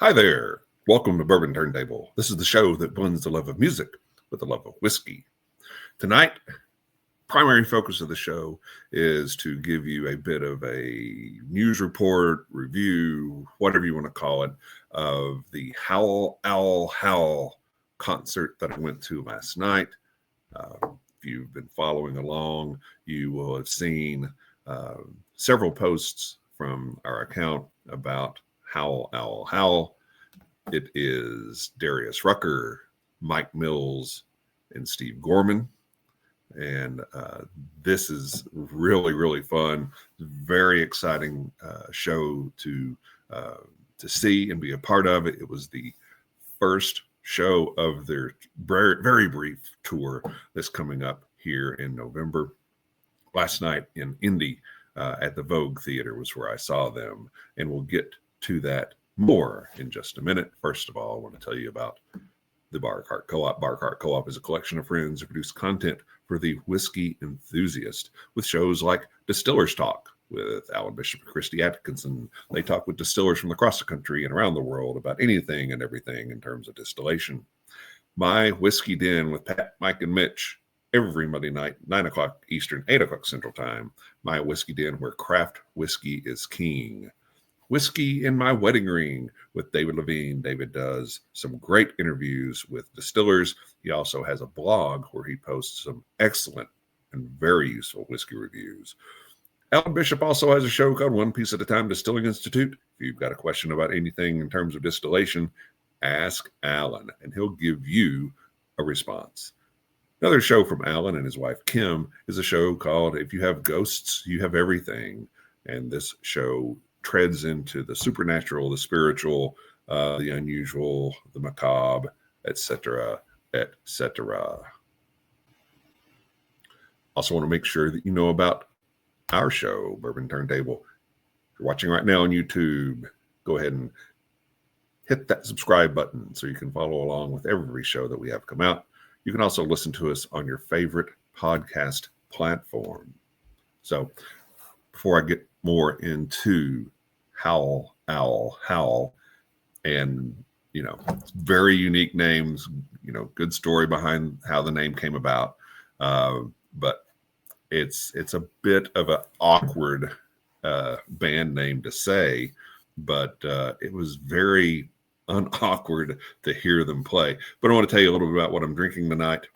Hi there. Welcome to Bourbon Turntable. This is the show that blends the love of music with the love of whiskey. Tonight, primary focus of the show is to give you a bit of a news report, review, whatever you want to call it, of the Howl Owl Howl concert that I went to last night. If you've been following along, you will have seen several posts from our account about Howl Owl Howl. It is Darius Rucker, Mike Mills, and Steve Gorman. And this is really fun. Very exciting show to see and be a part of. It was the first show of their very brief tour that's coming up here in November. Last night in Indy at the Vogue Theater was where I saw them, and we'll get to that more in just a minute. First of all, I want to tell you about the Bar Cart Co-op. Bar Cart Co-op is a collection of friends who produce content for the whiskey enthusiast with shows like Distillers Talk with Alan Bishop and Christy Atkinson. They talk with distillers from across the country and around the world about anything and everything in terms of distillation. My Whiskey Den with Pat, Mike, and Mitch every Monday night, 9 o'clock Eastern, 8 o'clock Central Time. My Whiskey Den where craft whiskey is king. Whiskey in My Wedding Ring with David Levine. David does some great interviews with distillers. He also has a blog where he posts some excellent and very useful whiskey reviews. Alan Bishop also has a show called One Piece at a Time Distilling Institute. If you've got a question about anything in terms of distillation, ask Alan, and he'll give you a response. Another show from Alan and his wife Kim is a show called If You Have Ghosts, You Have Everything. And this show treads into the supernatural, the spiritual, the unusual, the macabre, etc., etc. Also want to make sure that you know about our show, Bourbon Turntable. If you're watching right now on YouTube, go ahead and hit that subscribe button so you can follow along with every show that we have come out. You can also listen to us on your favorite podcast platform. So before I get more into Howl Owl Howl, and very unique names, good story behind how the name came about, but it's a bit of an awkward band name to say, but it was very unawkward to hear them play. But I want to tell you a little bit about what I'm drinking tonight.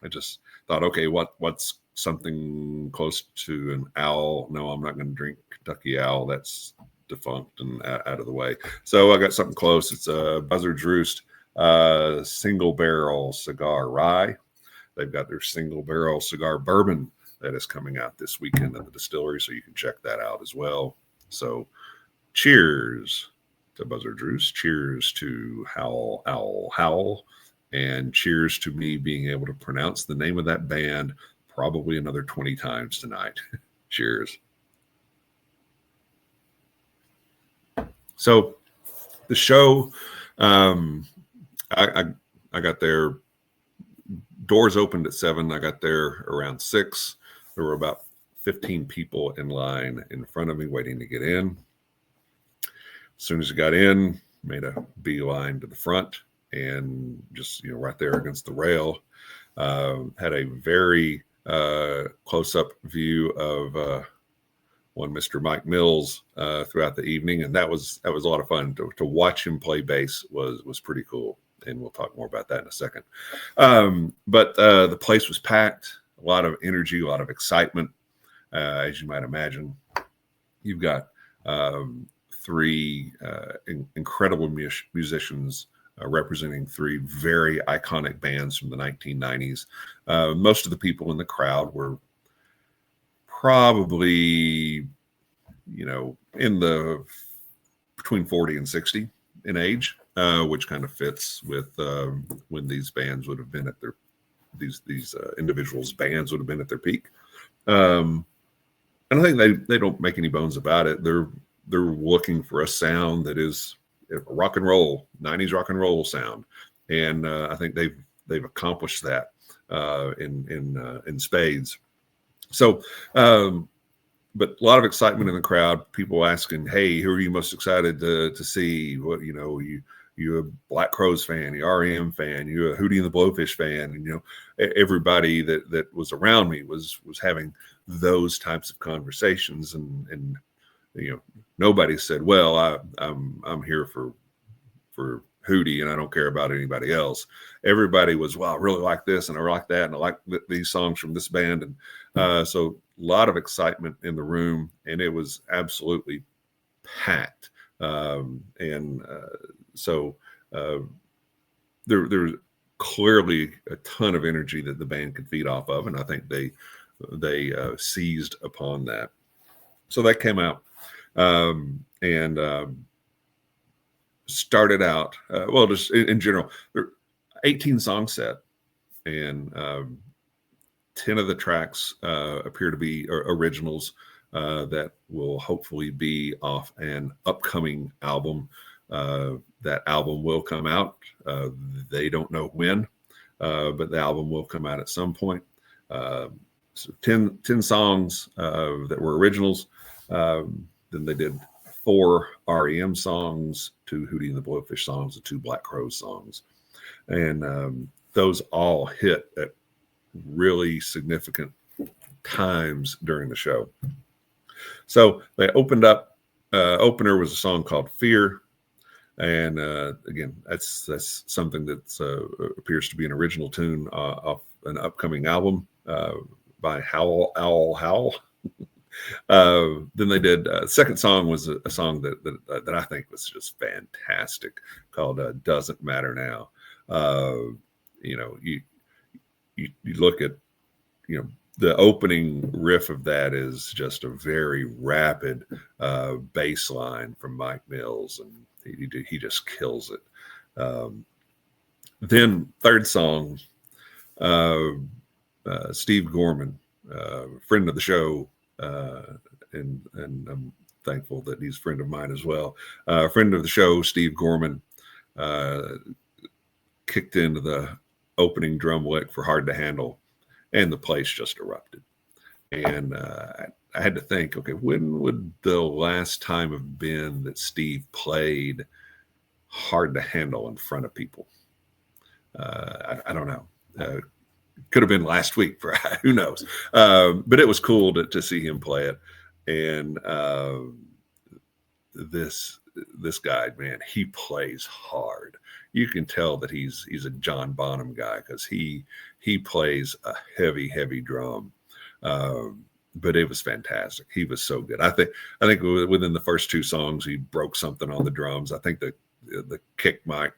I just thought, okay, what's something close to an owl? No, I'm not going to drink Kentucky Owl. That's defunct and out of the way. So I got something close. It's a Buzzard's Roost single barrel cigar rye. They've got their single barrel cigar bourbon that is coming out this weekend at the distillery, so you can check that out as well. So cheers to Buzzard's Roost. Cheers to Howl Owl Howl. And cheers to me being able to pronounce the name of that band probably another 20 times tonight. Cheers. So the show, I got there, doors opened at 7. I got there around 6. There were about 15 people in line in front of me waiting to get in. As soon as I got in, made a beeline to the front and just, right there against the rail, had a very close-up view of one Mr. Mike Mills throughout the evening, and that was a lot of fun to watch him play bass. Was pretty cool, and we'll talk more about that in a second. But the place was packed, a lot of energy, a lot of excitement, as you might imagine. You've got 3 incredible musicians representing 3 very iconic bands from the 1990s. Most of the people in the crowd were probably, in the between 40 and 60 in age, which kind of fits with when these bands would have been at their these individuals' bands would have been at their peak. And I think they don't make any bones about it. They're looking for a sound that is a rock and roll, 90s rock and roll sound, and I think they've accomplished that in spades. So but a lot of excitement in the crowd. People asking, "Hey, who are you most excited to see? What you a Black Crowes fan, you REM fan, you a Hootie and the Blowfish fan?" And everybody that was around me was having those types of conversations, and nobody said, "Well, I'm here for Hootie and I don't care about anybody else." Everybody was, "Well, I really like this and I like that and I like these songs from this band," and so a lot of excitement in the room, and it was absolutely packed. So there's clearly a ton of energy that the band could feed off of, and I think they seized upon that. So that came out, and started out just in general. 18 song set, and 10 of the tracks appear to be originals that will hopefully be off an upcoming album. That album will come out. They don't know when, but the album will come out at some point. So 10 songs that were originals. Then they did 4 REM songs, 2 Hootie and the Blowfish songs, and 2 Black Crowes songs. And those all hit at really significant times during the show. So they opened up. Opener was a song called "Fear," and again, that's something that appears to be an original tune off an upcoming album by Howl Owl Howl. Then they did second song was a song that I think was just fantastic, called "Doesn't Matter Now." You look at the opening riff of that is just a very rapid bass line from Mike Mills, and he just kills it. Then third song, Steve Gorman, friend of the show, and I'm thankful that he's a friend of mine as well. Friend of the show, Steve Gorman, kicked into the opening drum lick for "Hard to Handle," and the place just erupted. And I had to think, okay, when would the last time have been that Steve played "Hard to Handle" in front of people? I don't know. Could have been last week, for who knows. But it was cool to see him play it. And this guy, man, he plays hard. You can tell that he's a John Bonham guy, because he plays a heavy drum. But it was fantastic. He was so good. I think within the first 2 songs, he broke something on the drums. I think the kick mic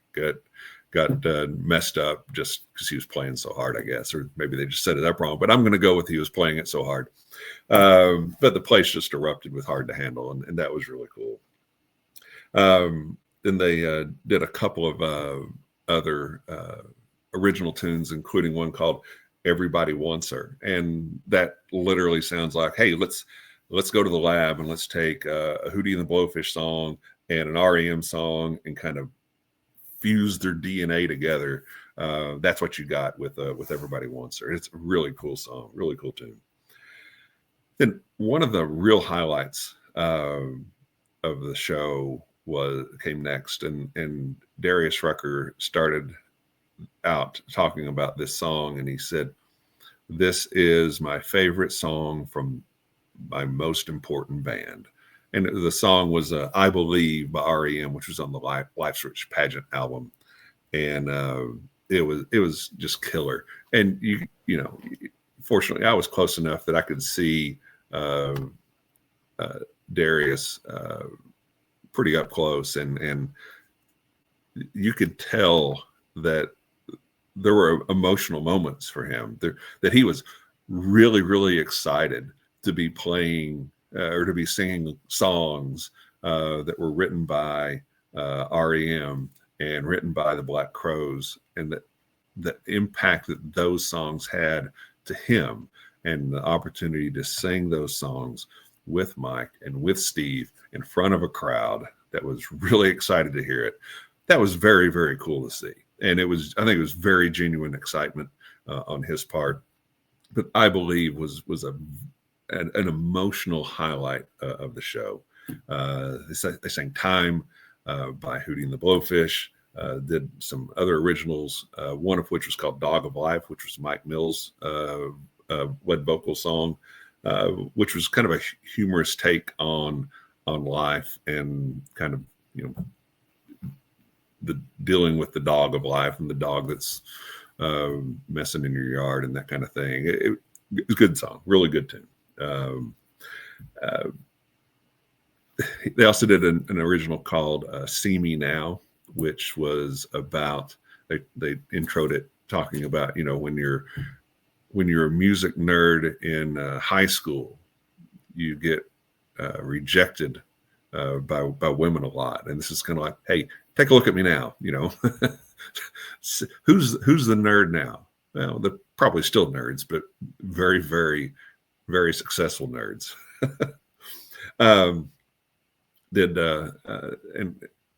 got messed up just because he was playing so hard, I guess, or maybe they just set it up wrong. But I'm going to go with he was playing it so hard. But the place just erupted with "Hard to Handle," and that was really cool. Then they did a couple of other original tunes, including one called "Everybody Wants Her," and that literally sounds like, "Hey, let's go to the lab and let's take a Hootie and the Blowfish song and an REM song and kind of fuse their DNA together." That's what you got with "Everybody Wants Her." It's a really cool song, really cool tune. Then one of the real highlights of the show came next, and Darius Rucker started out talking about this song, and he said, "This is my favorite song from my most important band." And the song was "I Believe" by REM, which was on the Life Switch Pageant album, and it was just killer. And fortunately, I was close enough that I could see Darius pretty up close, and you could tell that there were emotional moments for him, that he was really excited to be playing or to be singing songs that were written by REM and written by the Black Crowes, and that the impact that those songs had to him, and the opportunity to sing those songs with Mike and with Steve in front of a crowd that was really excited to hear it. That was very cool to see. And I think it was very genuine excitement on his part. But "I Believe" was a an emotional highlight of the show. They sang "Time" by Hootie and the Blow Fish. Did some other originals, one of which was called "Dog of Life," which was Mike Mills' lead vocal song, which was kind of a humorous take on life and kind of, you know, the dealing with the dog of life and the dog that's messing in your yard and that kind of thing. It was a good song, really good tune. They also did an original called "See Me Now," which was about, they introed it talking about, you know, when you're a music nerd in high school, you get rejected by women a lot, and this is kind of like, hey, take a look at me now, you know. who's the nerd now? Well, they're probably still nerds, but very, very, very successful nerds. And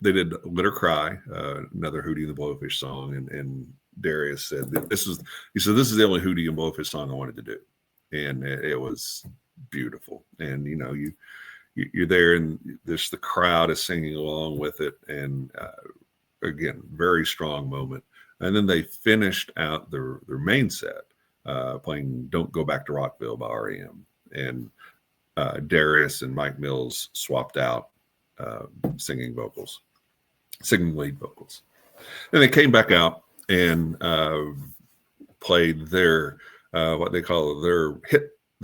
they did "Let Her Cry," another Hootie and the Blowfish song, and Darius said this is the only Hootie and Blowfish song I wanted to do, and it was beautiful. And you know, you're there, and the crowd is singing along with it, and again, very strong moment. And then they finished out their main set playing "Don't Go Back to Rockville" by REM, and Darius and Mike Mills swapped out singing lead vocals. And they came back out and played their what they call their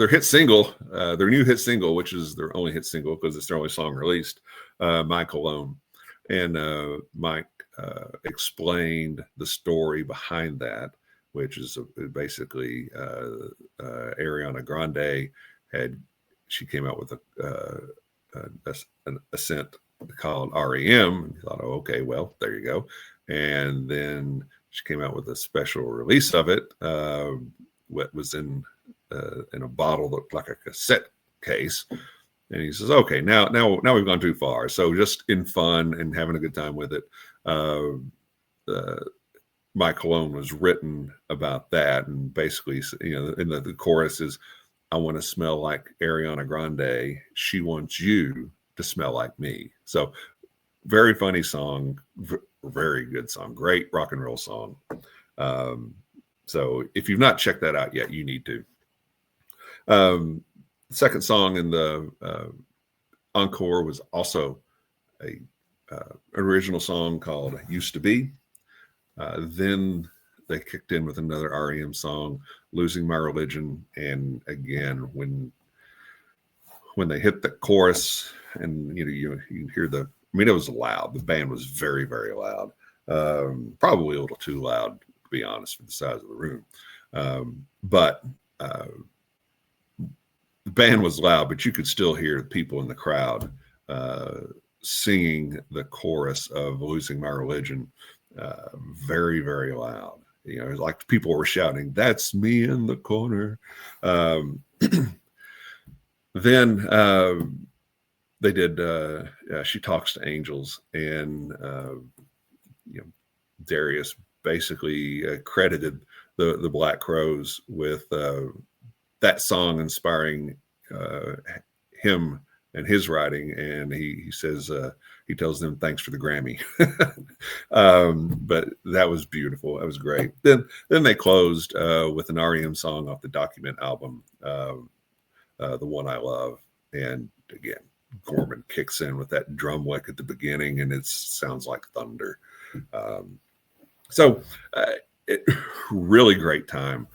hit single, their new hit single, which is their only hit single because it's their only song released, "My Cologne." And Mike explained the story behind that, which is basically Ariana Grande she came out with a scent called REM, and he thought, oh, okay, well, there you go. And then she came out with a special release of it. What was in a bottle that looked like a cassette case. And he says, okay, now we've gone too far. So just in fun and having a good time with it, "My Cologne" was written about that. And basically, you know, in the chorus is, "I want to smell like Ariana Grande. She wants you to smell like me." So very funny song, very good song, great rock and roll song. So if you've not checked that out yet, you need to. Second song in the encore was also an original song called "Used to Be." Then they kicked in with another REM song, "Losing My Religion." And again, when they hit the chorus, and you know, you hear it was loud. The band was very, very loud. Probably a little too loud, to be honest, for the size of the room. But the band was loud, but you could still hear people in the crowd singing the chorus of "Losing My Religion" very, very loud. You know, like people were shouting, "That's me in the corner." Then they did "She Talks to Angels," and you know, Darius basically credited the Black Crowes with that song inspiring him and his writing. And he says, he tells them thanks for the Grammy. But that was beautiful. That was great. Then they closed with an REM song off the Document album, "The One I Love." And again, Gorman kicks in with that drum lick at the beginning, and it sounds like thunder. So really great time.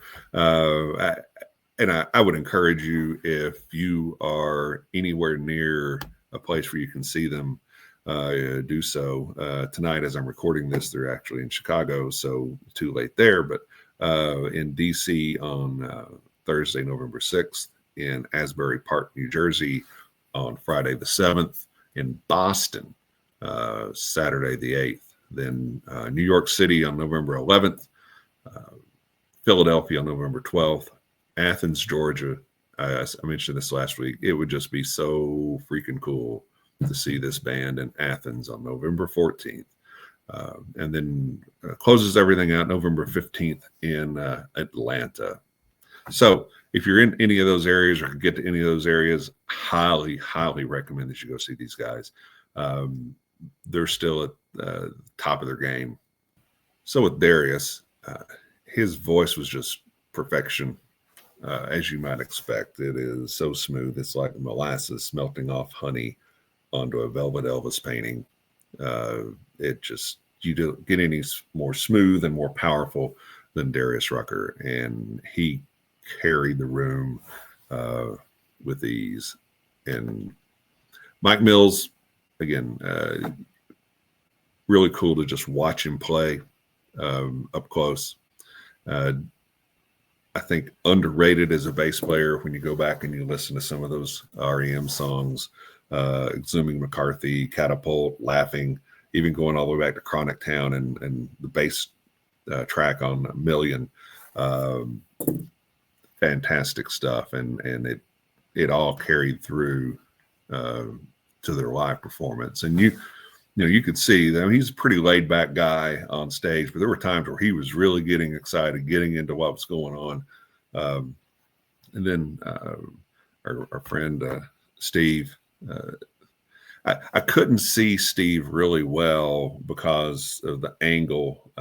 And I would encourage you, if you are anywhere near a place where you can see them, do so. Tonight, as I'm recording this, they're actually in Chicago, so too late there. But in DC on Thursday, November 6th, in Asbury Park, New Jersey on Friday the 7th, in Boston Saturday the 8th, then New York City on November 11th, Philadelphia on November 12th, Athens, Georgia. I mentioned this last week. It would just be so freaking cool to see this band in Athens on November 14th. And then closes everything out November 15th in Atlanta. So if you're in any of those areas or can get to any of those areas, highly, highly recommend that you go see these guys. They're still at the top of their game. So with Darius, his voice was just perfection, as you might expect. It is so smooth. It's like molasses melting off honey onto a velvet Elvis painting. It just, you don't get any more smooth and more powerful than Darius Rucker. And he carried the room with ease. And Mike Mills, again, really cool to just watch him play up close. I think underrated as a bass player when you go back and you listen to some of those REM songs, Exhuming McCarthy, Catapult, Laughing, even going all the way back to Chronic Town and the bass track on A Million. Fantastic stuff. And it all carried through to their live performance. And you could see that he's a pretty laid back guy on stage, but there were times where he was really getting excited, getting into what was going on. And then our friend Steve, I couldn't see Steve really well because of the angle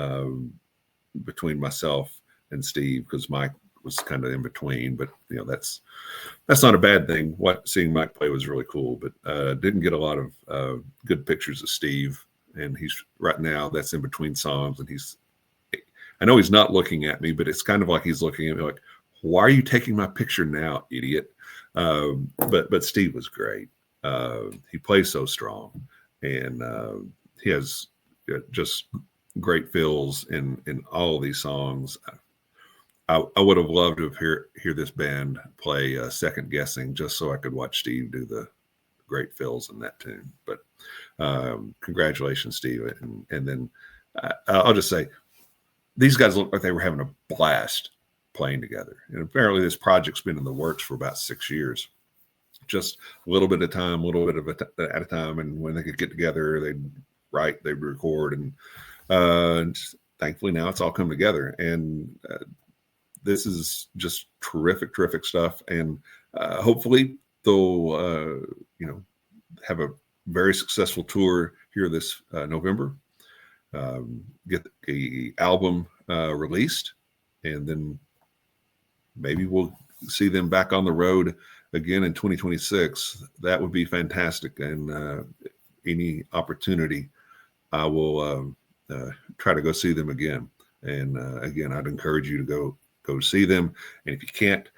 between myself and Steve, because Mike was kind of in between, but that's not a bad thing. Seeing Mike play was really cool, but didn't get a lot of good pictures of Steve. And he's right now, that's in between songs, and I know he's not looking at me, but it's kind of like he's looking at me like, why are you taking my picture now, idiot? But Steve was great. He plays so strong, and he has just great fills in all of these songs. I would have loved to hear this band play Second Guessing just so I could watch Steve do the great fills in that tune. But congratulations, Steve. And then I'll just say, these guys look like they were having a blast playing together. And apparently this project's been in the works for about 6 years. Just a little bit of time, a little bit at a time. And when they could get together, they'd write, they'd record. And thankfully now it's all come together. And this is just terrific stuff. And hopefully they'll, have a very successful tour here this November. Get the album released, and then maybe we'll see them back on the road again in 2026. That would be fantastic. And any opportunity, I will try to go see them again. And again, I'd encourage you to go see them. And if you can't,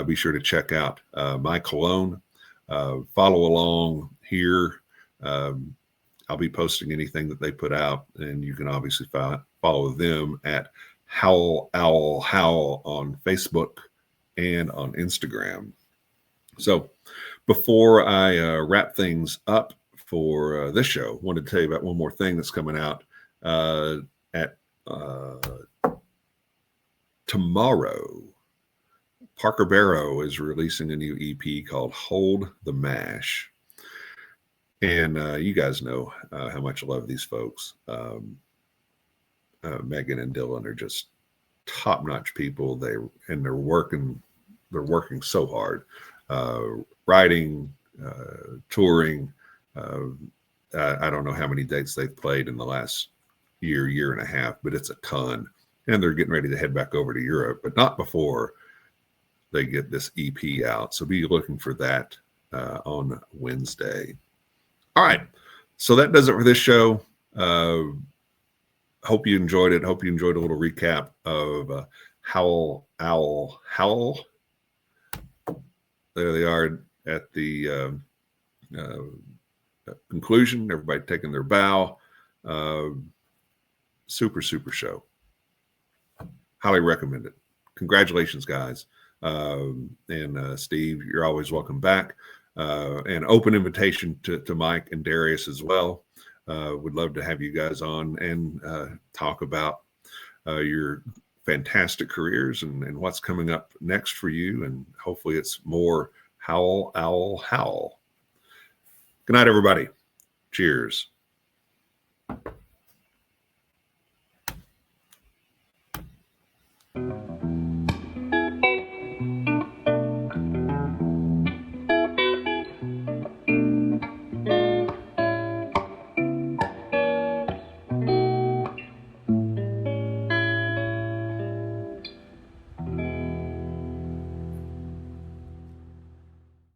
be sure to check out my Cologne. Follow along here. I'll be posting anything that they put out, and you can obviously follow them at Howl Owl Howl on Facebook and on Instagram. So before I wrap things up for this show, I wanted to tell you about one more thing that's coming out at tomorrow. Parker Barrow is releasing a new EP called Hold the Mash. And you guys know how much I love these folks. Megan and Dylan are just top-notch people. They're working so hard, writing, touring. I don't know how many dates they've played in the last year and a half, but it's a ton. And they're getting ready to head back over to Europe, but not before they get this EP out. So be looking for that on Wednesday. All right. So that does it for this show. Hope you enjoyed it. Hope you enjoyed a little recap of Howl Owl Howl. There they are at the conclusion. Everybody taking their bow. Super show. Highly recommend it. Congratulations, guys. And Steve, you're always welcome back. An open invitation to Mike and Darius as well. Would love to have you guys on and talk about your fantastic careers and what's coming up next for you. And hopefully it's more Howl Owl Howl. Good night, everybody. Cheers.